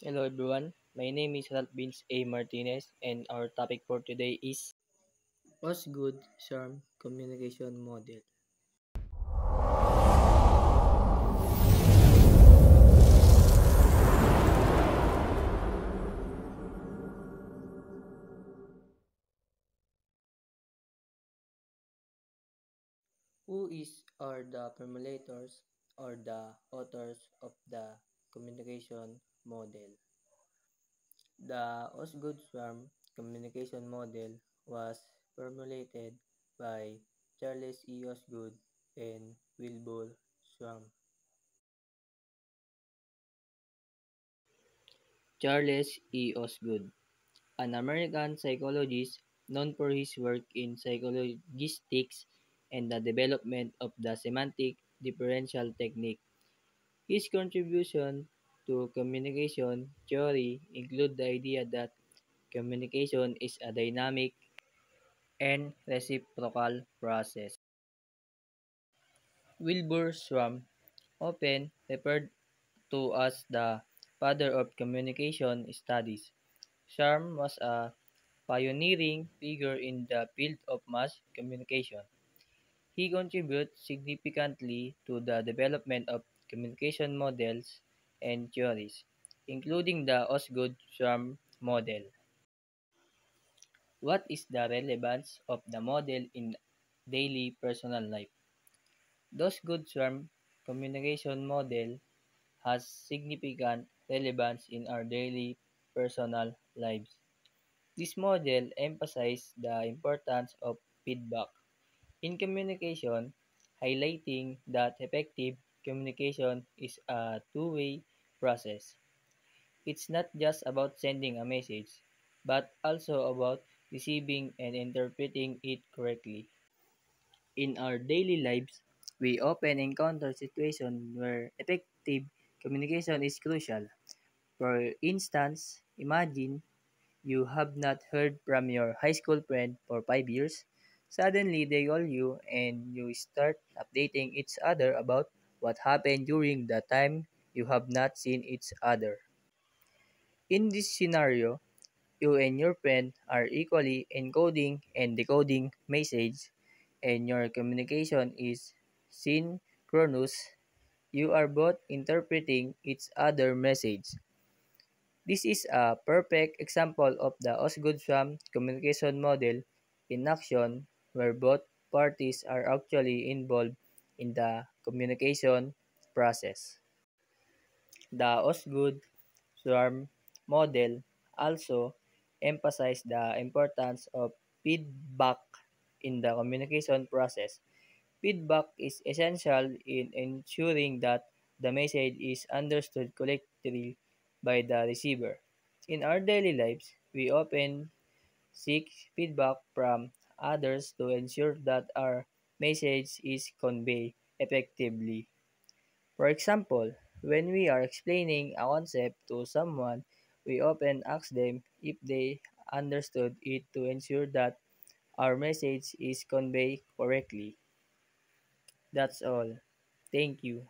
Hello everyone, my name is Ralph Vince A. Martinez and our topic for today is Osgood Charm Communication Model. Who is are the formulators or the authors of the communication model? The Osgood Swarm communication model was formulated by Charles E. Osgood and Wilbur Schramm. Charles E. Osgood, an American psychologist known for his work in psychologistics and the development of the semantic differential technique. His contribution to communication theory include the idea that communication is a dynamic and reciprocal process. Wilbur Schramm, often referred to as the father of communication studies, Schramm was a pioneering figure in the field of mass communication. He contributed significantly to the development of communication models and theories, including the Osgood-Schramm model. What is the relevance of the model in daily personal life? The Osgood-Schramm communication model has significant relevance in our daily personal lives. This model emphasizes the importance of feedback in communication, highlighting that effective communication is a two-way process. It's not just about sending a message, but also about receiving and interpreting it correctly. In our daily lives, we often encounter situations where effective communication is crucial. For instance, imagine you have not heard from your high school friend for 5 years. Suddenly, they call you and you start updating each other about what happened during the time you have not seen each other. In this scenario, you and your friend are equally encoding and decoding message and your communication is synchronous. You are both interpreting each other message. This is a perfect example of the Osgood-Schramm communication model in action where both parties are actually involved in the communication process. The Osgood-Schramm model also emphasizes the importance of feedback in the communication process. Feedback is essential in ensuring that the message is understood correctly by the receiver. In our daily lives, we often seek feedback from others to ensure that our message is conveyed effectively. For example, when we are explaining a concept to someone, we often ask them if they understood it to ensure that our message is conveyed correctly. That's all. Thank you.